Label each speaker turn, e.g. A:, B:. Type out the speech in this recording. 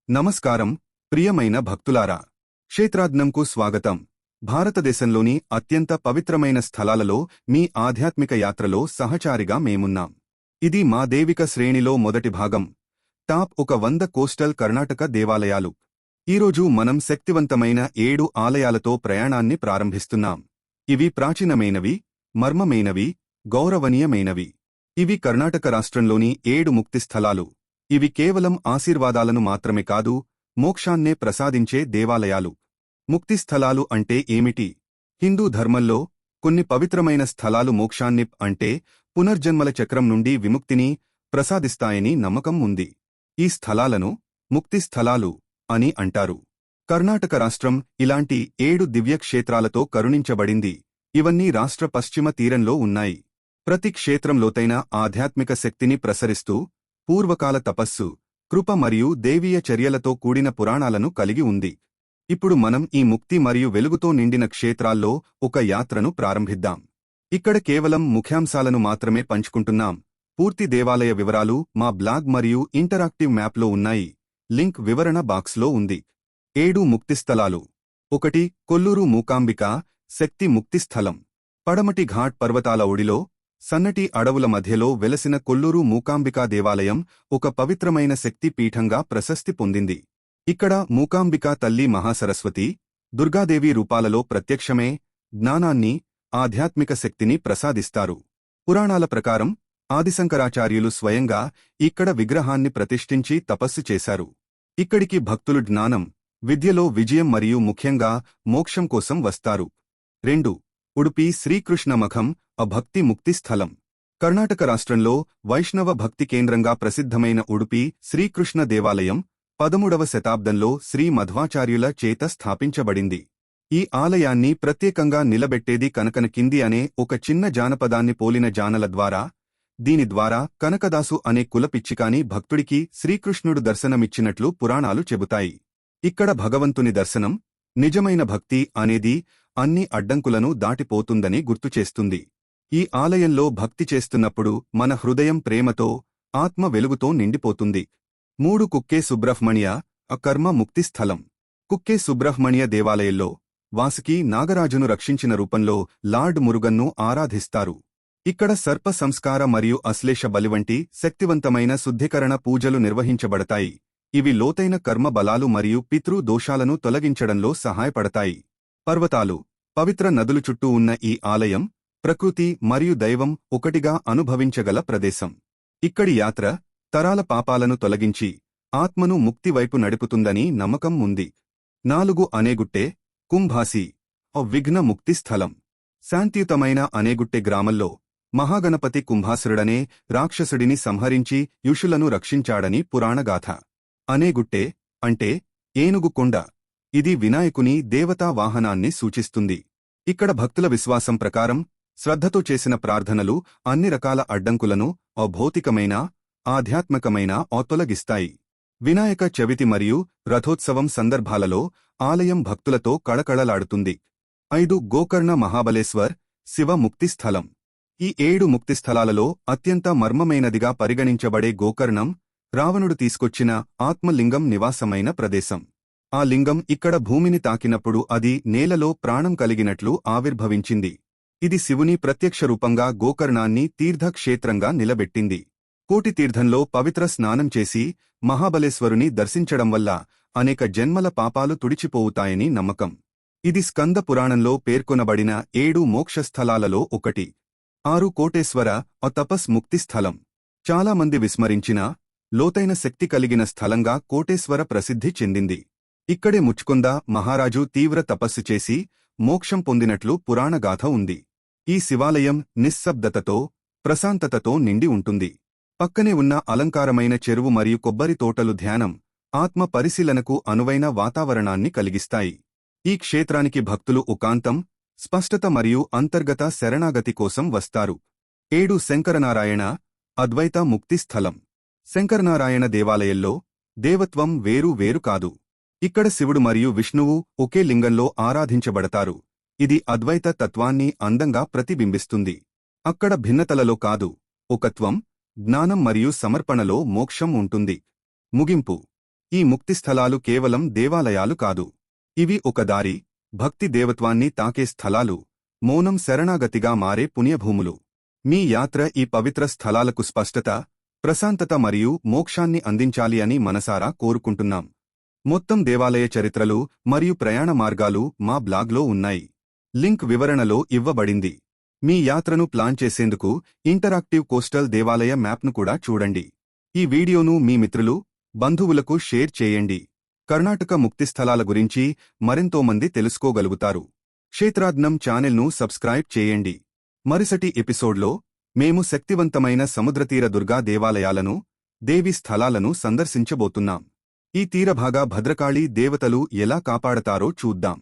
A: నమస్కారం ప్రియమైన భక్తులారా, క్షేత్రాజ్ఞంకు స్వాగతం. భారతదేశంలోని అత్యంత పవిత్రమైన స్థలాలలో మీ ఆధ్యాత్మిక యాత్రలో సహచారిగా మేమున్నాం. ఇది మా దేవిక శ్రేణిలో మొదటి భాగం. టాప్ 100 కోస్టల్ కర్ణాటక దేవాలయాలు. ఈరోజు మనం శక్తివంతమైన 7 ఆలయాలతో ప్రయాణాన్ని ప్రారంభిస్తున్నాం. ఇవి ప్రాచీనమైనవి, మర్మమైనవి, గౌరవనీయమైనవి. ఇవి కర్ణాటక రాష్ట్రంలోని 7 ముక్తి స్థలాలు. ఇవి కేవలం ఆశీర్వాదాలను మాత్రమే కాదు, మోక్షాన్నే ప్రసాదించే దేవాలయాలు. ముక్తి స్థలాలు అంటే ఏమిటి? హిందూ ధర్మంలో కొన్ని పవిత్రమైన స్థలాలు మోక్షాన్ని అంటే పునర్జన్మల చక్రం నుండి విముక్తిని ప్రసాదిస్తాయని నమ్మకం ఉంది. ఈ స్థలాలను ముక్తి స్థలాలు అని అంటారు. కర్ణాటక రాష్ట్రం ఇలాంటి 7 దివ్యక్షేత్రాలతో కరుణించబడింది. ఇవన్నీ రాష్ట్ర పశ్చిమ తీరంలో ఉన్నాయి. ప్రతి క్షేత్రం లోతైన ఆధ్యాత్మిక శక్తిని ప్రసరిస్తూ పూర్వకాల తపస్సు, కృప మరియు దేవీయ చర్యలతో కూడిన పురాణాలను కలిగి ఉంది. ఇప్పుడు మనం ఈ ముక్తి మరియు వెలుగుతో నిండిన క్షేత్రాల్లో ఒక యాత్రను ప్రారంభిద్దాం. ఇక్కడ కేవలం ముఖ్యాంశాలను మాత్రమే పంచుకుంటున్నాం. పూర్తి దేవాలయ వివరాలు మా బ్లాగ్ మరియు ఇంటరాక్టివ్ మ్యాప్లో ఉన్నాయి. లింక్ వివరణ బాక్స్లో ఉంది. 7 ముక్తిస్థలాలు. 1. కొల్లూరు మూకాంబిక శక్తి ముక్తిస్థలం. పడమటి ఘాట్ పర్వతాల ఒడిలో సన్నటి అడవుల మధ్యలో వెలసిన కొల్లూరు మూకాంబికా దేవాలయం ఒక పవిత్రమైన శక్తి పీఠంగా ప్రశస్తి పొందింది. ఇక్కడ మూకాంబికా తల్లి మహాసరస్వతి, దుర్గాదేవి రూపాలలో ప్రత్యక్షమే జ్ఞానాన్ని, ఆధ్యాత్మిక శక్తిని ప్రసాదిస్తారు. పురాణాల ప్రకారం ఆదిశంకరాచార్యులు స్వయంగా ఇక్కడ విగ్రహాన్ని ప్రతిష్ఠించి తపస్సు చేశారు. ఇక్కడికి భక్తులు జ్ఞానం, విద్యలో విజయం మరియు ముఖ్యంగా మోక్షం కోసం వస్తారు. 2. ఉడుపి శ్రీకృష్ణమఠం భక్తి ముక్తి స్థలం. కర్ణాటక రాష్ట్రంలో వైష్ణవ భక్తి కేంద్రంగా ప్రసిద్ధమైన ఉడుపి శ్రీకృష్ణ దేవాలయం 13వ శతాబ్దంలో శ్రీ మధ్వాచార్యుల చేత స్థాపించబడింది. ఈ ఆలయాన్ని ప్రత్యేకంగా నిలబెట్టేది కనకనకింది అనే ఒక చిన్న జానపదాన్ని పోలిన జానల ద్వారా. దీని ద్వారా కనకదాసు అనే కులపిచ్చికాని భక్తుడికి శ్రీకృష్ణుడు దర్శనమిచ్చినట్లు పురాణాలు చెబుతాయి. ఇక్కడ భగవంతుని దర్శనం, నిజమైన భక్తి అనేది అన్ని అడ్డంకులను దాటిపోతుందని గుర్తుచేస్తుంది. ఈ ఆలయంలో భక్తి చేస్తున్నప్పుడు మన హృదయం ప్రేమతో, ఆత్మ వెలుగుతో నిండిపోతుంది. 3. కుక్కే సుబ్రహ్మణ్య కర్మ ముక్తి స్థలం. కుక్కే సుబ్రహ్మణ్య దేవాలయంలో వాసుకి నాగరాజును రక్షించిన రూపంలో లార్డ్ మురుగన్ను ఆరాధిస్తారు. ఇక్కడ సర్ప సంస్కార మరియు అశ్లేష బలి వంటి శక్తివంతమైన శుద్ధీకరణ పూజలు నిర్వహించబడతాయి. ఇవి లోతైన కర్మ బలాలు మరియు పితృ దోషాలను తొలగించడంలో సహాయపడతాయి. పర్వతాలు, పవిత్ర నదులు చుట్టూ ఉన్న ఈ ఆలయం ప్రకృతి మరియు దైవం ఒకటిగా అనుభవించగల ప్రదేశం. ఇక్కడి యాత్ర తరాల పాపాలను తొలగించి ఆత్మను ముక్తి వైపు నడుపుతుందని నమ్మకం ఉంది. 4. అనేగుట్టె కుంభాసి విఘ్న ముక్తి స్థలం. శాంతియుతమైన అనేగుట్టె గ్రామంలో మహాగణపతి కుంభాసురుడనే రాక్షసుడిని సంహరించి యుషులను రక్షించాడని పురాణగాథ. అనేగుట్టె అంటే ఏనుగు కొండ. ఇది వినాయకుని దేవతా వాహనాన్ని సూచిస్తుంది. ఇక్కడ భక్తుల విశ్వాసం ప్రకారం శ్రద్ధతో చేసిన ప్రార్థనలు అన్ని రకాల అడ్డంకులను భౌతికమైన, ఆధ్యాత్మికమైన తొలగిస్తాయి. వినాయక చవితి మరియు రథోత్సవం సందర్భాలలో ఆలయం భక్తులతో కళకళలాడుతుంది. 5. గోకర్ణ మహాబలేశ్వర్ శివ ముక్తి స్థలం. ఈ 7 ముక్తిస్థలాలలో అత్యంత మర్మమైనదిగా పరిగణించబడే గోకర్ణం రావణుడు తీసుకొచ్చిన ఆత్మలింగం నివాసమైన ప్రదేశం. ఆ లింగం ఇక్కడ భూమిని తాకినప్పుడు అది నేలలో ప్రాణం కలిగినట్లు ఆవిర్భవించింది. ఇది శివుని ప్రత్యక్ష రూపంగా గోకర్ణాన్ని తీర్థక్షేత్రంగా నిలబెట్టింది. కోటి తీర్థంలో పవిత్ర స్నానం చేసి మహాబలేశ్వరుని దర్శించడం వల్ల అనేక జన్మల పాపాలు తుడిచిపోవుతాయని నమ్మకం. ఇది స్కంద పురాణంలో పేర్కొనబడిన 7 మోక్షస్థలాలలో ఒకటి. 6. కోటేశ్వర తపస్ ముక్తి స్థలం. చాలామంది విస్మరించిన లోతైన శక్తి కలిగిన స్థలంగా కోటేశ్వర ప్రసిద్ధి చెందింది. ఇక్కడే ముచ్చుకుంద మహారాజు తీవ్ర తపస్సు చేసి మోక్షం పొందినట్లు పురాణగాథ ఉంది. ఈ శివాలయం నిశ్శబ్దతతో, ప్రశాంతతతో నిండి ఉంటుంది. పక్కనే ఉన్న అలంకారమైన చెరువు మరియు కొబ్బరి తోటలు ధ్యానం, ఆత్మ పరిశీలనకు అనువైన వాతావరణాన్ని కలిగిస్తాయి. ఈ క్షేత్రానికి భక్తులు ఉకాంతం, స్పష్టత మరియు అంతర్గత శరణాగతి కోసం వస్తారు. 7. శంకరనారాయణ అద్వైత ముక్తి స్థలం. శంకరనారాయణ దేవాలయంలో దేవత్వం వేరు వేరు కాదు. ఇక్కడ శివుడు మరియు విష్ణువు ఒకే లింగంలో ఆరాధించబడతారు. ఇది అద్వైత తత్వాన్ని అందంగా ప్రతిబింబిస్తుంది. అక్కడ భిన్నతలలో కాదు, ఒకత్వం, జ్ఞానం మరియు సమర్పణలో మోక్షం ఉంటుంది. ముగింపు. ఈ ముక్తి స్థలాలు కేవలం దేవాలయాలు కాదు. ఇవి ఒక దారి, భక్తి దేవత్వాన్ని తాకే స్థలాలు, మౌనం శరణాగతిగా మారే పుణ్యభూములు. మీ యాత్ర ఈ పవిత్ర స్థలాలకు స్పష్టత, ప్రశాంతత మరియు మోక్షాన్ని అందించాలి అని మనసారా కోరుకుంటున్నాం. మొత్తం దేవాలయ చరిత్రలు మరియు ప్రయాణ మార్గాలు మా బ్లాగ్లో ఉన్నాయి. లింక్ వివరణలో ఇవ్వబడింది. మీ యాత్రను ప్లాన్ చేసేందుకు ఇంటరాక్టివ్ కోస్టల్ దేవాలయ మ్యాప్ను కూడా చూడండి. ఈ వీడియోను మీ మిత్రులు, బంధువులకు షేర్ చేయండి. కర్ణాటక ముక్తి స్థలాల గురించి మరెంతోమంది తెలుసుకోగలుగుతారు. క్షేత్రాజ్ఞం ఛానెల్ను సబ్స్క్రైబ్ చేయండి. మరుసటి ఎపిసోడ్లో మేము శక్తివంతమైన సముద్రతీర దుర్గా దేవాలయాలను, దేవి స్థలాలను సందర్శించబోతున్నాం. ఈ తీరభాగా భద్రకాళీ దేవతలు ఎలా కాపాడతారో చూద్దాం.